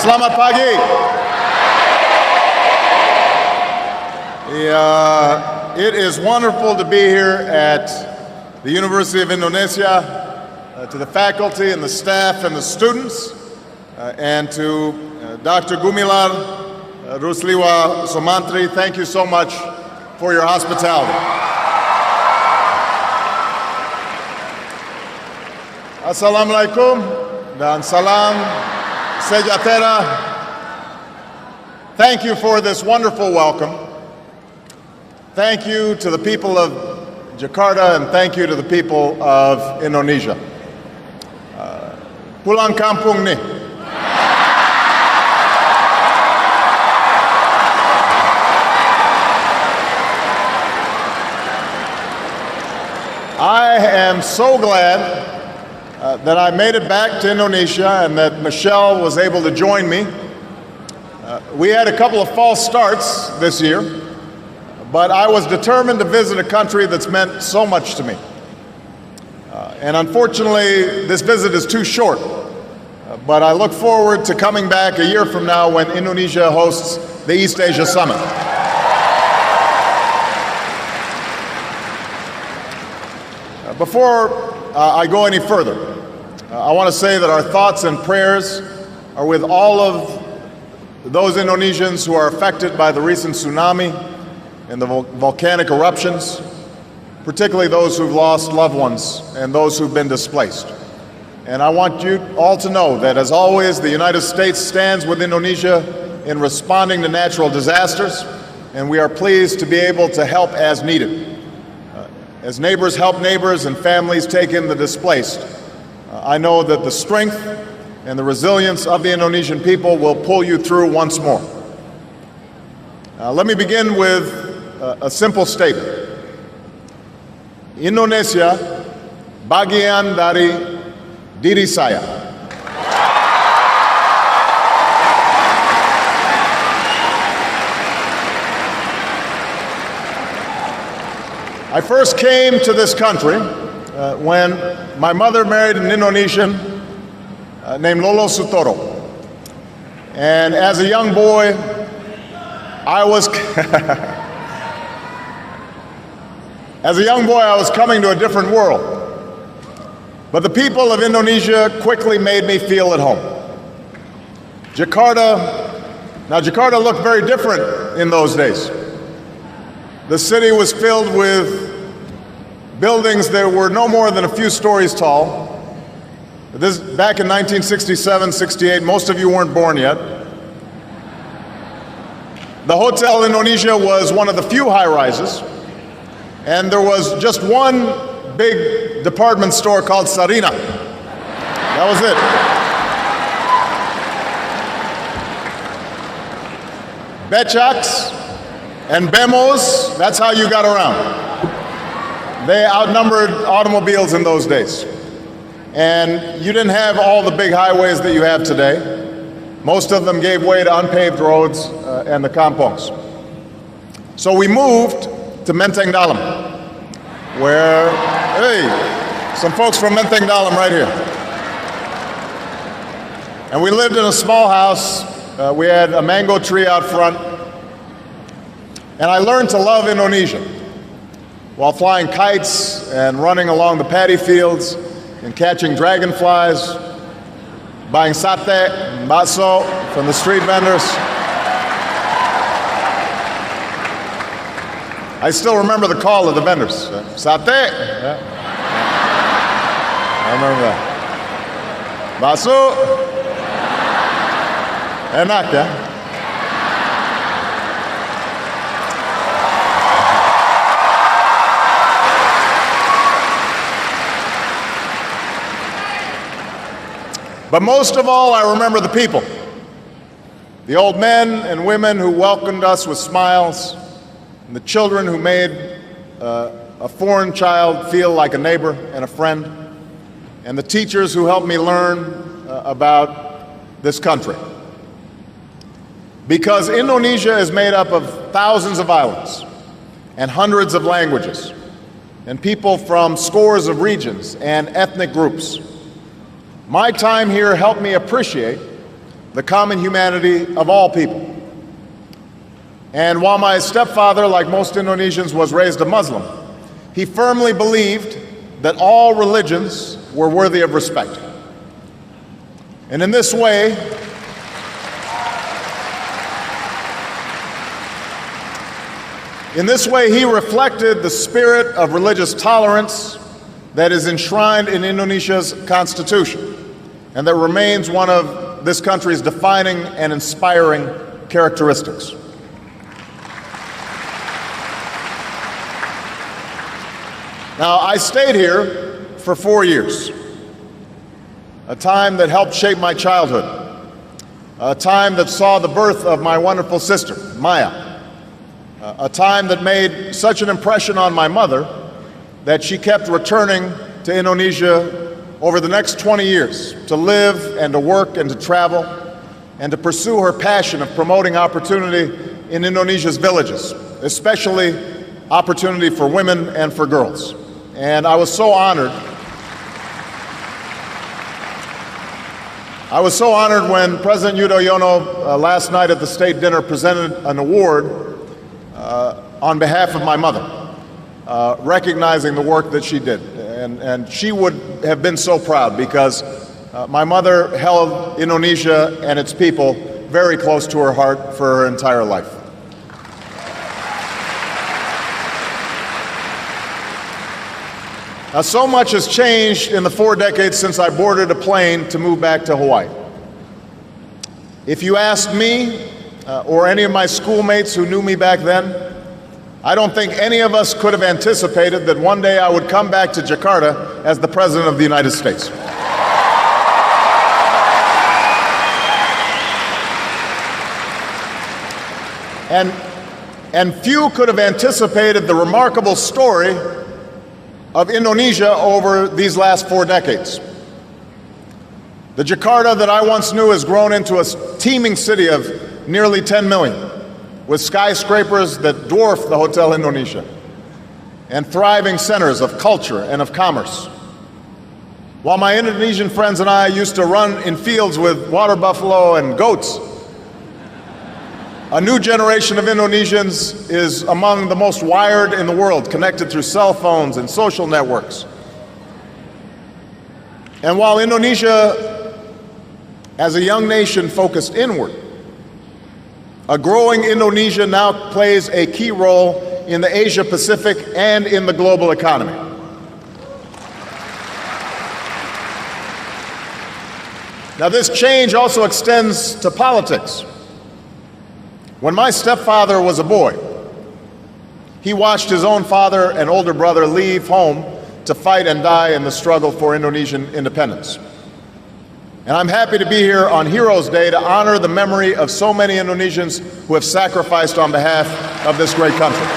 Selamat pagi. It is wonderful to be here at the University of Indonesia, to the faculty and the staff and the students, and to Dr. Gumilar Rusliwa Somantri. Thank you so much for your hospitality. Assalamualaikum dan salam sejahtera. Thank you for this wonderful welcome. Thank you to the people of Jakarta and thank you to the people of Indonesia. Pulang kampung nih. I am so glad that I made it back to Indonesia and that Michelle was able to join me. We had a couple of false starts this year, but I was determined to visit a country that's meant so much to me. And unfortunately, this visit is too short, but I look forward to coming back a year from now when Indonesia hosts the East Asia Summit. Before I go any further, I want to say that our thoughts and prayers are with all of those Indonesians who are affected by the recent tsunami and the volcanic eruptions, particularly those who've lost loved ones and those who've been displaced. And I want you all to know that, as always, the United States stands with Indonesia in responding to natural disasters, and we are pleased to be able to help as needed. As neighbors help neighbors and families take in the displaced, I know that the strength and the resilience of the Indonesian people will pull you through once more. Let me begin with a simple statement. Indonesia bagian dari diri saya. I first came to this country when my mother married an Indonesian named Lolo Soetoro. And as a young boy, I was coming to a different world. But the people of Indonesia quickly made me feel at home. Jakarta looked very different in those days. The city was filled with buildings that were no more than a few stories tall. This back in 1967, 68, most of you weren't born yet. The Hotel Indonesia was one of the few high-rises, and there was just one big department store called Sarina. That was it. Becaks and Bemos, that's how you got around. They outnumbered automobiles in those days. And you didn't have all the big highways that you have today. Most of them gave way to unpaved roads and the kampongs. So we moved to Menteng Dalam, where, hey, some folks from Menteng Dalam right here. And we lived in a small house. We had a mango tree out front. And I learned to love Indonesia while flying kites and running along the paddy fields and catching dragonflies, buying sate and bakso from the street vendors. I still remember the call of the vendors. Sate. Yeah. I remember that. Bakso. Enak ya. But most of all, I remember the people. The old men and women who welcomed us with smiles, and the children who made a foreign child feel like a neighbor and a friend, and the teachers who helped me learn about this country. Because Indonesia is made up of thousands of islands and hundreds of languages, and people from scores of regions and ethnic groups. My time here helped me appreciate the common humanity of all people. And while my stepfather, like most Indonesians, was raised a Muslim, he firmly believed that all religions were worthy of respect. And in this way, he reflected the spirit of religious tolerance that is enshrined in Indonesia's constitution and that remains one of this country's defining and inspiring characteristics. Now, I stayed here for 4 years, a time that helped shape my childhood, a time that saw the birth of my wonderful sister, Maya, a time that made such an impression on my mother that she kept returning to Indonesia over the next 20 years to live and to work and to travel and to pursue her passion of promoting opportunity in Indonesia's villages, especially opportunity for women and for girls. And I was so honored. When President Yudhoyono last night at the state dinner presented an award on behalf of my mother, recognizing the work that she did. And she would have been so proud because my mother held Indonesia and its people very close to her heart for her entire life. Now, so much has changed in the 4 decades since I boarded a plane to move back to Hawaii. If you asked me or any of my schoolmates who knew me back then, I don't think any of us could have anticipated that one day I would come back to Jakarta as the President of the United States. And few could have anticipated the remarkable story of Indonesia over these last 4 decades. The Jakarta that I once knew has grown into a teeming city of nearly 10 million, with skyscrapers that dwarf the Hotel Indonesia, and thriving centers of culture and of commerce. While my Indonesian friends and I used to run in fields with water buffalo and goats, a new generation of Indonesians is among the most wired in the world, connected through cell phones and social networks. And while Indonesia, as a young nation, focused inward, a growing Indonesia now plays a key role in the Asia-Pacific and in the global economy. Now, this change also extends to politics. When my stepfather was a boy, he watched his own father and older brother leave home to fight and die in the struggle for Indonesian independence. And I'm happy to be here on Heroes Day to honor the memory of so many Indonesians who have sacrificed on behalf of this great country.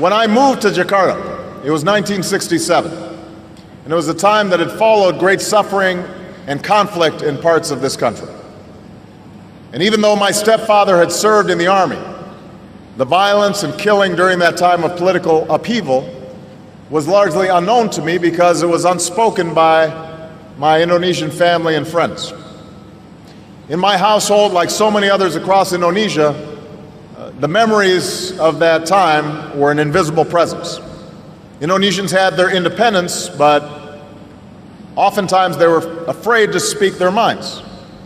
When I moved to Jakarta, it was 1967, and it was a time that had followed great suffering and conflict in parts of this country. And even though my stepfather had served in the army, the violence and killing during that time of political upheaval was largely unknown to me because it was unspoken by my Indonesian family and friends. In my household, like so many others across Indonesia, the memories of that time were an invisible presence. Indonesians had their independence, but oftentimes they were afraid to speak their minds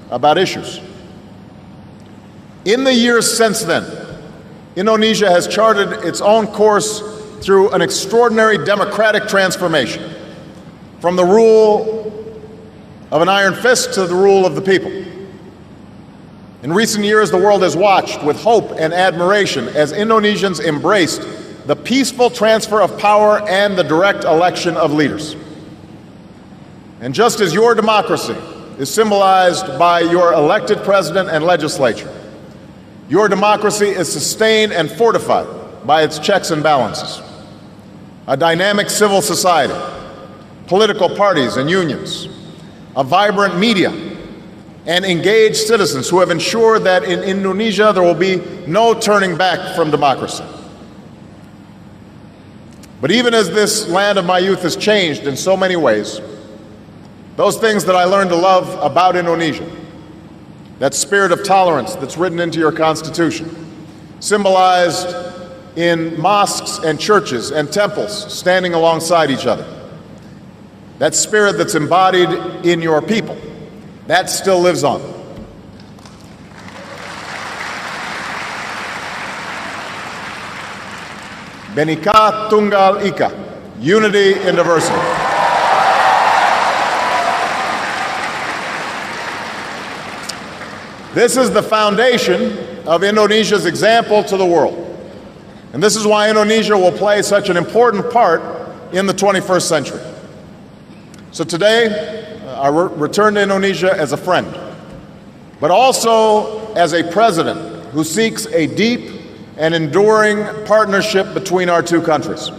about issues. In the years since then, Indonesia has charted its own course through an extraordinary democratic transformation, from the rule of an iron fist to the rule of the people. In recent years, the world has watched with hope and admiration as Indonesians embraced the peaceful transfer of power and the direct election of leaders. And just as your democracy is symbolized by your elected president and legislature, your democracy is sustained and fortified by its checks and balances. A dynamic civil society, political parties and unions, a vibrant media, and engaged citizens who have ensured that in Indonesia there will be no turning back from democracy. But even as this land of my youth has changed in so many ways, Those things that I learned to love about Indonesia, that spirit of tolerance that's written into your Constitution, symbolized in mosques and churches and temples standing alongside each other. That spirit that's embodied in your people, that still lives on. Bhinneka Tunggal Ika, unity in diversity. This is the foundation of Indonesia's example to the world. And this is why Indonesia will play such an important part in the 21st century. So today, I return to Indonesia as a friend, but also as a president who seeks a deep and enduring partnership between our two countries.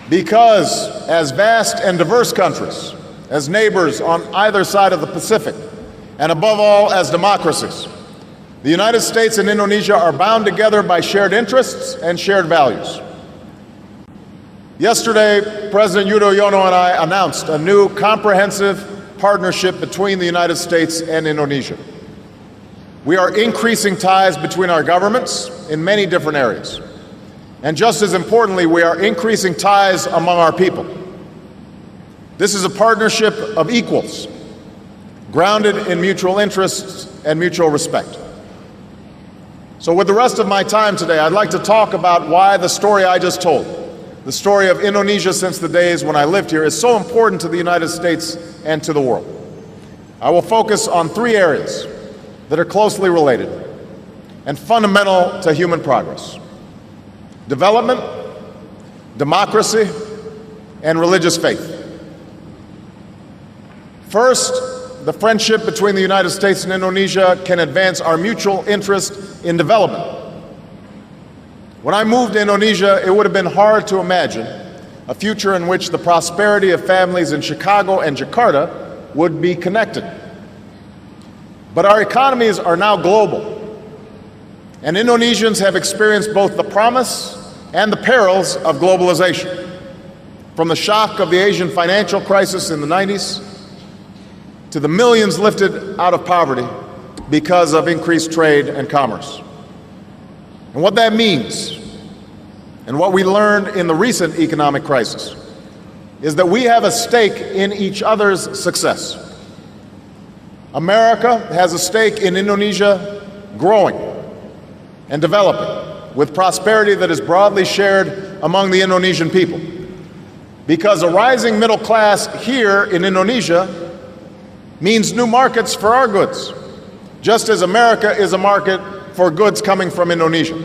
Because as vast and diverse countries, as neighbors on either side of the Pacific, and above all as democracies, the United States and Indonesia are bound together by shared interests and shared values. Yesterday, President Yudhoyono and I announced a new comprehensive partnership between the United States and Indonesia. We are increasing ties between our governments in many different areas. And just as importantly, we are increasing ties among our people. This is a partnership of equals, grounded in mutual interests and mutual respect. So with the rest of my time today, I'd like to talk about why the story I just told, the story of Indonesia since the days when I lived here, is so important to the United States and to the world. I will focus on three areas that are closely related and fundamental to human progress: development, democracy, and religious faith. First, the friendship between the United States and Indonesia can advance our mutual interest in development. When I moved to Indonesia, it would have been hard to imagine a future in which the prosperity of families in Chicago and Jakarta would be connected. But our economies are now global, and Indonesians have experienced both the promise and the perils of globalization, from the shock of the Asian financial crisis in the 90s to the millions lifted out of poverty because of increased trade and commerce. And what that means, and what we learned in the recent economic crisis, is that we have a stake in each other's success. America has a stake in Indonesia growing and developing, with prosperity that is broadly shared among the Indonesian people. Because a rising middle class here in Indonesia means new markets for our goods, just as America is a market for goods coming from Indonesia.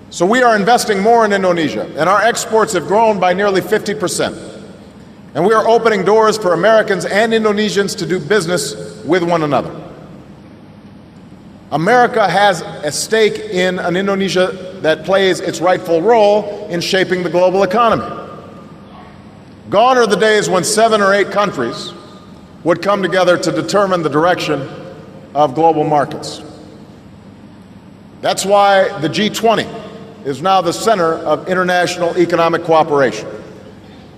So we are investing more in Indonesia, and our exports have grown by nearly 50%. And we are opening doors for Americans and Indonesians to do business with one another. America has a stake in an Indonesia that plays its rightful role in shaping the global economy. Gone are the days when 7 or 8 countries would come together to determine the direction of global markets. That's why the G20 is now the center of international economic cooperation,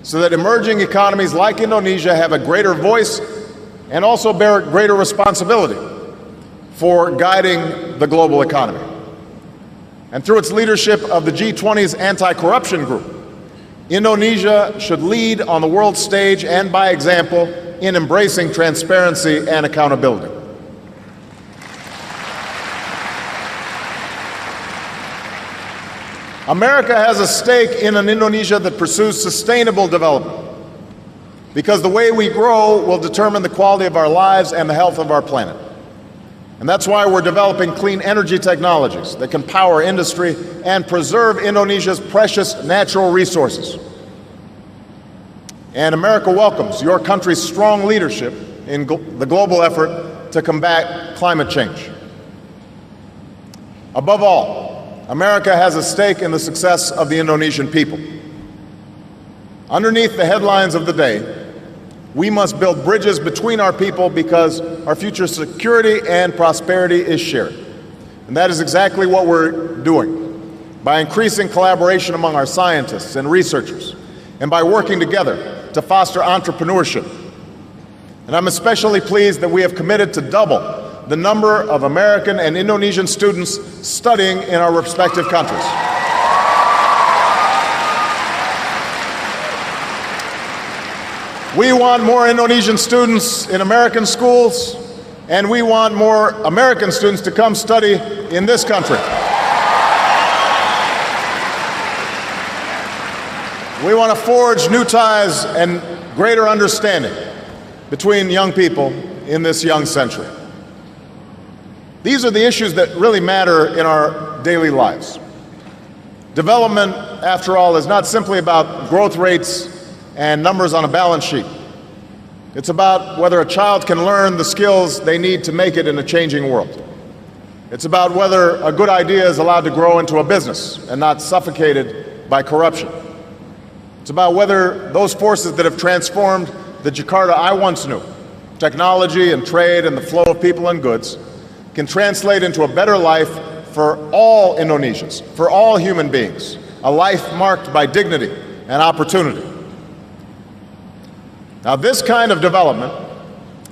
so that emerging economies like Indonesia have a greater voice and also bear greater responsibility for guiding the global economy. And through its leadership of the G20's anti-corruption group, Indonesia should lead on the world stage and by example in embracing transparency and accountability. America has a stake in an Indonesia that pursues sustainable development, because the way we grow will determine the quality of our lives and the health of our planet. And that's why we're developing clean energy technologies that can power industry and preserve Indonesia's precious natural resources. And America welcomes your country's strong leadership in the global effort to combat climate change. Above all, America has a stake in the success of the Indonesian people. Underneath the headlines of the day, we must build bridges between our people because our future security and prosperity is shared. And that is exactly what we're doing by increasing collaboration among our scientists and researchers, and by working together to foster entrepreneurship. And I'm especially pleased that we have committed to double the number of American and Indonesian students studying in our respective countries. We want more Indonesian students in American schools, and we want more American students to come study in this country. We want to forge new ties and greater understanding between young people in this young century. These are the issues that really matter in our daily lives. Development, after all, is not simply about growth rates and numbers on a balance sheet. It's about whether a child can learn the skills they need to make it in a changing world. It's about whether a good idea is allowed to grow into a business and not suffocated by corruption. It's about whether those forces that have transformed the Jakarta I once knew, technology and trade and the flow of people and goods, can translate into a better life for all Indonesians, for all human beings, a life marked by dignity and opportunity. Now, this kind of development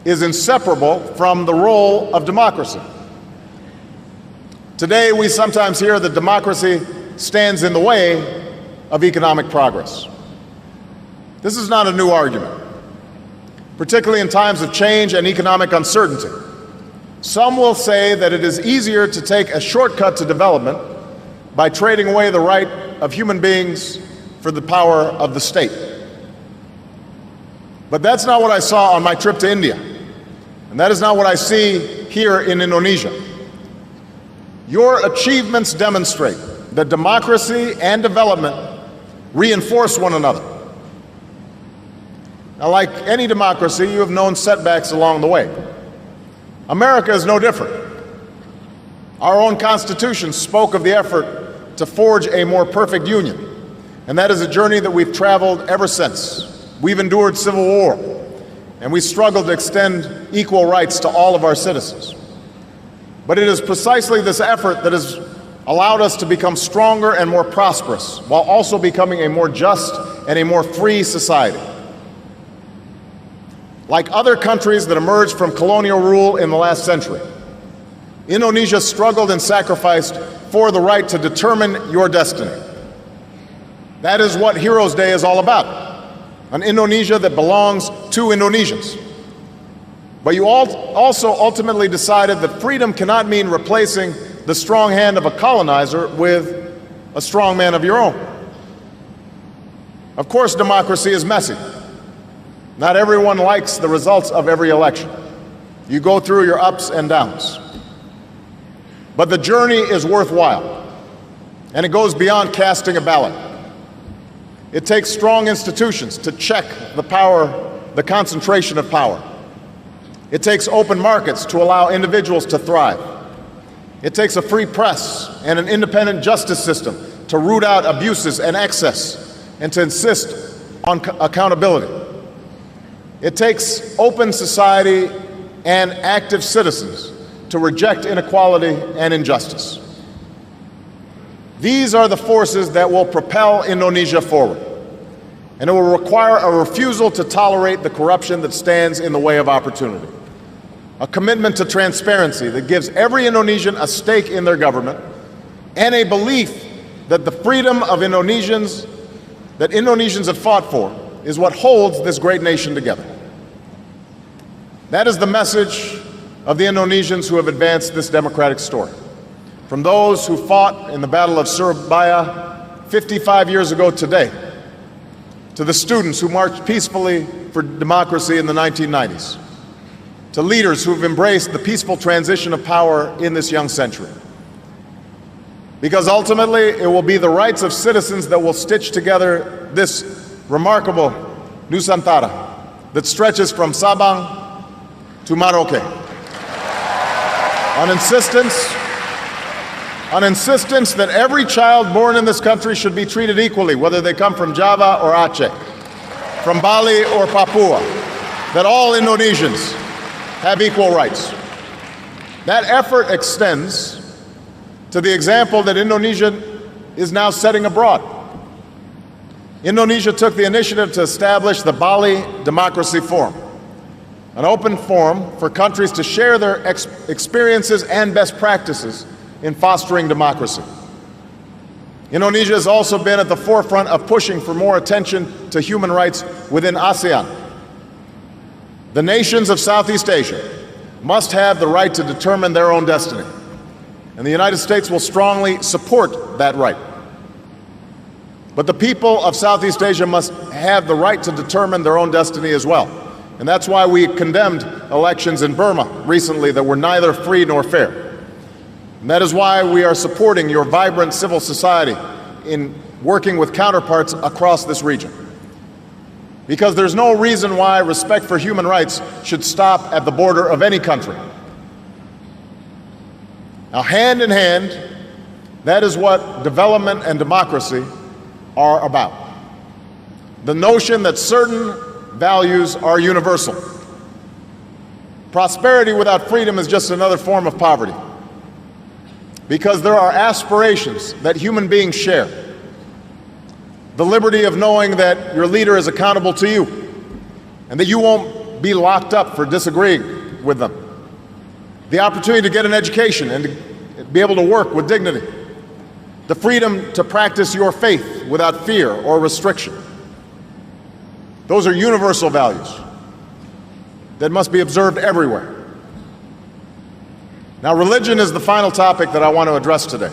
is inseparable from the role of democracy. Today, we sometimes hear that democracy stands in the way of economic progress. This is not a new argument, particularly in times of change and economic uncertainty. Some will say that it is easier to take a shortcut to development by trading away the right of human beings for the power of the state. But that's not what I saw on my trip to India, and that is not what I see here in Indonesia. Your achievements demonstrate that democracy and development reinforce one another. Now, like any democracy, you have known setbacks along the way. America is no different. Our own Constitution spoke of the effort to forge a more perfect union, and that is a journey that we've traveled ever since. We've endured civil war, and we struggled to extend equal rights to all of our citizens. But it is precisely this effort that has allowed us to become stronger and more prosperous, while also becoming a more just and a more free society. Like other countries that emerged from colonial rule in the last century, Indonesia struggled and sacrificed for the right to determine your destiny. That is what Heroes Day is all about. An Indonesia that belongs to Indonesians. But you all also ultimately decided that freedom cannot mean replacing the strong hand of a colonizer with a strong man of your own. Of course, democracy is messy. Not everyone likes the results of every election. You go through your ups and downs. But the journey is worthwhile, and it goes beyond casting a ballot. It takes strong institutions to check the concentration of power. It takes open markets to allow individuals to thrive. It takes a free press and an independent justice system to root out abuses and excess and to insist on accountability. It takes open society and active citizens to reject inequality and injustice. These are the forces that will propel Indonesia forward, and it will require a refusal to tolerate the corruption that stands in the way of opportunity, a commitment to transparency that gives every Indonesian a stake in their government, and a belief that the freedom of Indonesians that Indonesians have fought for is what holds this great nation together. That is the message of the Indonesians who have advanced this democratic story. From those who fought in the Battle of Surabaya 55 years ago today, to the students who marched peacefully for democracy in the 1990s, to leaders who have embraced the peaceful transition of power in this young century. Because ultimately, it will be the rights of citizens that will stitch together this remarkable Nusantara that stretches from Sabang to Merauke. On insistence that every child born in this country should be treated equally, whether they come from Java or Aceh, from Bali or Papua, that all Indonesians have equal rights. That effort extends to the example that Indonesia is now setting abroad. Indonesia took the initiative to establish the Bali Democracy Forum, an open forum for countries to share their experiences and best practices in fostering democracy. Indonesia has also been at the forefront of pushing for more attention to human rights within ASEAN. The nations of Southeast Asia must have the right to determine their own destiny, and the United States will strongly support that right. But the people of Southeast Asia must have the right to determine their own destiny as well. And that's why we condemned elections in Burma recently that were neither free nor fair. And that is why we are supporting your vibrant civil society in working with counterparts across this region. Because there's no reason why respect for human rights should stop at the border of any country. Now, hand in hand, that is what development and democracy are about. The notion that certain values are universal. Prosperity without freedom is just another form of poverty. Because there are aspirations that human beings share. The liberty of knowing that your leader is accountable to you and that you won't be locked up for disagreeing with them. The opportunity to get an education and to be able to work with dignity. The freedom to practice your faith without fear or restriction. Those are universal values that must be observed everywhere. Now, religion is the final topic that I want to address today.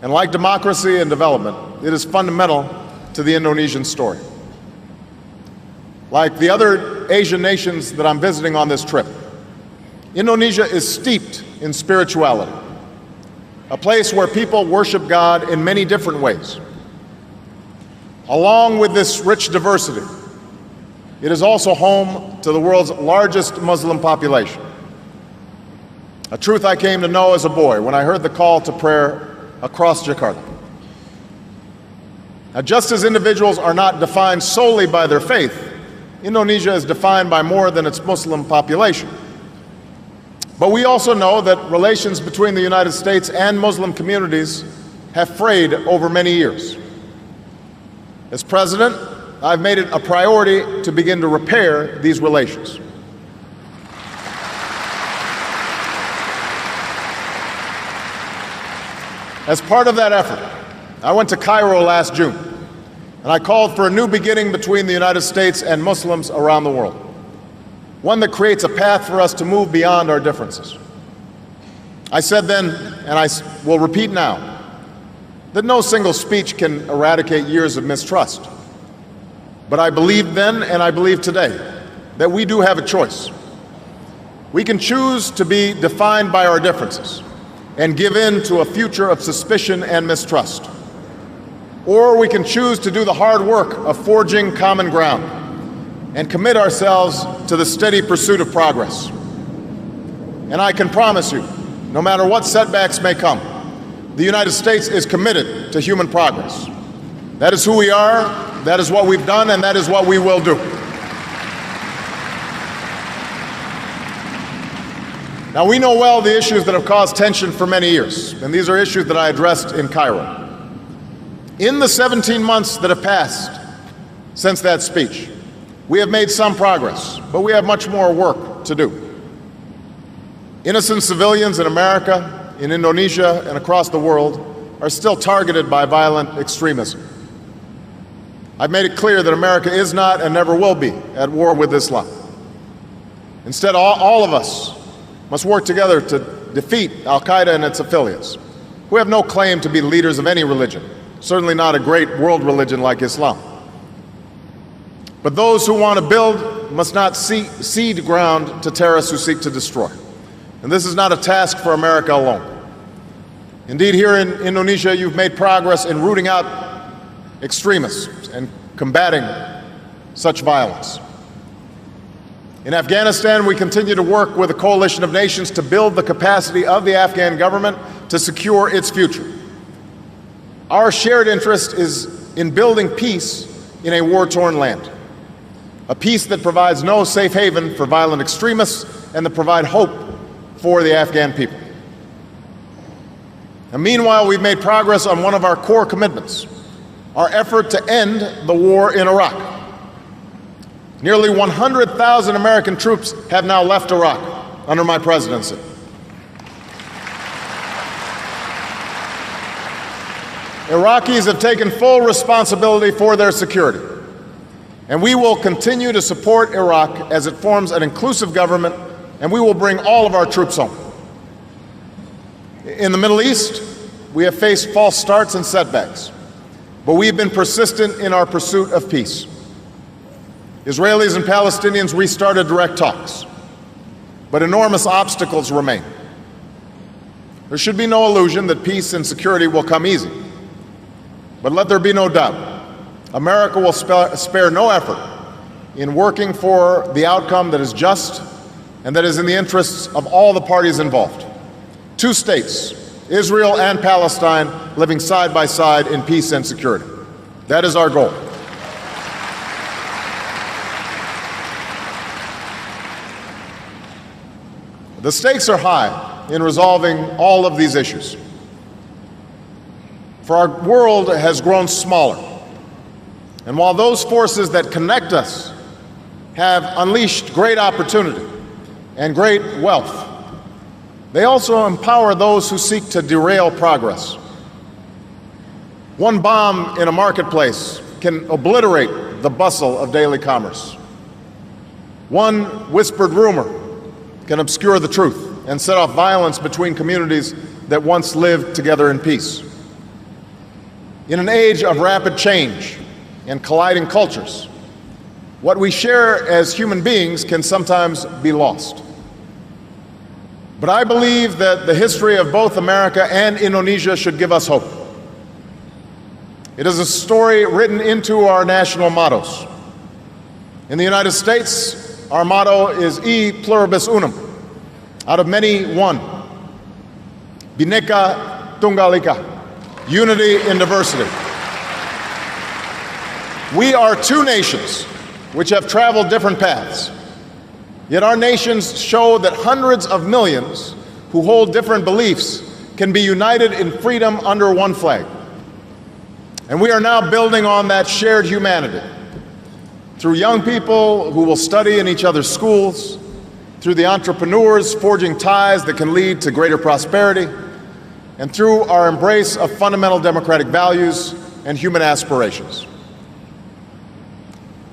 And like democracy and development, it is fundamental to the Indonesian story. Like the other Asian nations that I'm visiting on this trip, Indonesia is steeped in spirituality, a place where people worship God in many different ways. Along with this rich diversity, it is also home to the world's largest Muslim population. A truth I came to know as a boy when I heard the call to prayer across Jakarta. Now, just as individuals are not defined solely by their faith, Indonesia is defined by more than its Muslim population. But we also know that relations between the United States and Muslim communities have frayed over many years. As president, I've made it a priority to begin to repair these relations. As part of that effort, I went to Cairo last June, and I called for a new beginning between the United States and Muslims around the world, one that creates a path for us to move beyond our differences. I said then, and I will repeat now, that no single speech can eradicate years of mistrust. But I believed then, and I believe today, that we do have a choice. We can choose to be defined by our differences and give in to a future of suspicion and mistrust. Or we can choose to do the hard work of forging common ground and commit ourselves to the steady pursuit of progress. And I can promise you, no matter what setbacks may come, the United States is committed to human progress. That is who we are, that is what we've done, and that is what we will do. Now, we know well the issues that have caused tension for many years, and these are issues that I addressed in Cairo. In the 17 months that have passed since that speech, we have made some progress, but we have much more work to do. Innocent civilians in America, in Indonesia, and across the world are still targeted by violent extremism. I've made it clear that America is not and never will be at war with Islam. Instead, all of us must work together to defeat Al-Qaeda and its affiliates, who have no claim to be leaders of any religion, certainly not a great world religion like Islam. But those who want to build must not cede ground to terrorists who seek to destroy. And this is not a task for America alone. Indeed, here in Indonesia, you've made progress in rooting out extremists and combating such violence. In Afghanistan, we continue to work with a coalition of nations to build the capacity of the Afghan government to secure its future. Our shared interest is in building peace in a war-torn land, a peace that provides no safe haven for violent extremists and that provide hope for the Afghan people. And meanwhile, we've made progress on one of our core commitments, our effort to end the war in Iraq. Nearly 100,000 American troops have now left Iraq under my presidency. Iraqis have taken full responsibility for their security, and we will continue to support Iraq as it forms an inclusive government, and we will bring all of our troops home. In the Middle East, we have faced false starts and setbacks, but we've been persistent in our pursuit of peace. Israelis and Palestinians restarted direct talks, but enormous obstacles remain. There should be no illusion that peace and security will come easy. But let there be no doubt, America will spare no effort in working for the outcome that is just and that is in the interests of all the parties involved. Two states, Israel and Palestine, living side by side in peace and security. That is our goal. The stakes are high in resolving all of these issues. For our world has grown smaller. And while those forces that connect us have unleashed great opportunity and great wealth, they also empower those who seek to derail progress. One bomb in a marketplace can obliterate the bustle of daily commerce. One whispered rumor can obscure the truth and set off violence between communities that once lived together in peace. In an age of rapid change and colliding cultures, what we share as human beings can sometimes be lost. But I believe that the history of both America and Indonesia should give us hope. It is a story written into our national mottos. In the United States, our motto is E pluribus unum, out of many, one. Bhinneka Tunggal Ika, unity in diversity. We are two nations which have traveled different paths, yet our nations show that hundreds of millions who hold different beliefs can be united in freedom under one flag. And we are now building on that shared humanity through young people who will study in each other's schools, through the entrepreneurs forging ties that can lead to greater prosperity, and through our embrace of fundamental democratic values and human aspirations.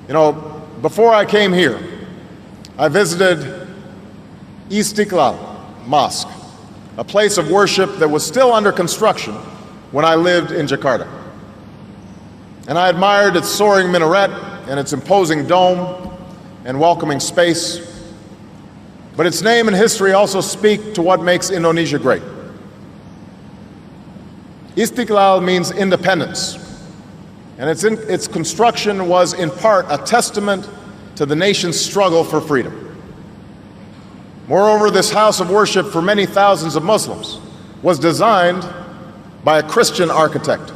You know, before I came here, I visited Istiqlal Mosque, a place of worship that was still under construction when I lived in Jakarta. And I admired its soaring minaret and its imposing dome and welcoming space. But its name and history also speak to what makes Indonesia great. Istiqlal means independence, and its construction was in part a testament to the nation's struggle for freedom. Moreover, this house of worship for many thousands of Muslims was designed by a Christian architect.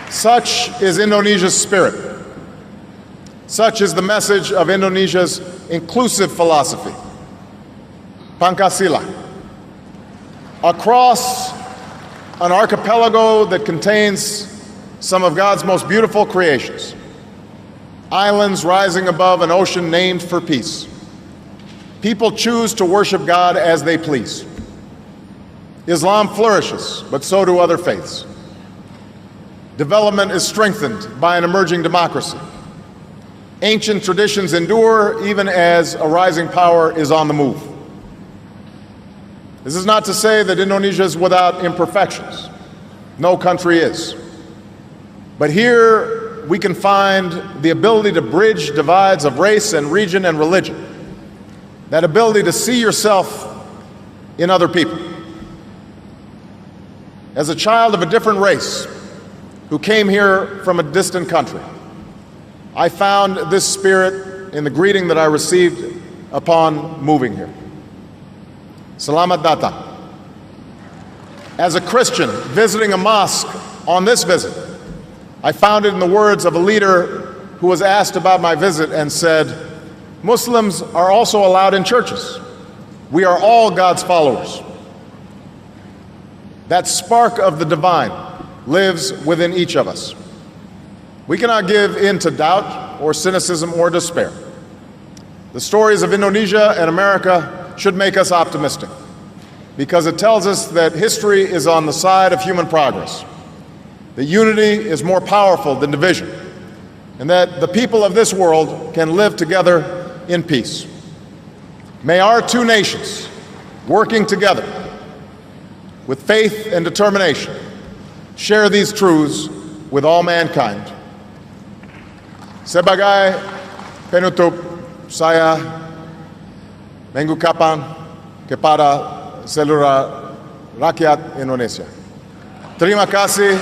Such is Indonesia's spirit. Such is the message of Indonesia's inclusive philosophy, Pancasila. Across an archipelago that contains some of God's most beautiful creations, islands rising above an ocean named for peace, people choose to worship God as they please. Islam flourishes, but so do other faiths. Development is strengthened by an emerging democracy. Ancient traditions endure even as a rising power is on the move. This is not to say that Indonesia is without imperfections. No country is. But here we can find the ability to bridge divides of race and region and religion. That ability to see yourself in other people. As a child of a different race who came here from a distant country, I found this spirit in the greeting that I received upon moving here. Selamat datang. As a Christian visiting a mosque on this visit, I found it in the words of a leader who was asked about my visit and said, Muslims are also allowed in churches. We are all God's followers. That spark of the divine lives within each of us. We cannot give in to doubt or cynicism or despair. The stories of Indonesia and America should make us optimistic because it tells us that history is on the side of human progress, that unity is more powerful than division, and that the people of this world can live together in peace. May our two nations, working together with faith and determination, share these truths with all mankind. Sebagai penutup, saya mengucapkan kepada seluruh rakyat Indonesia. Terima kasih.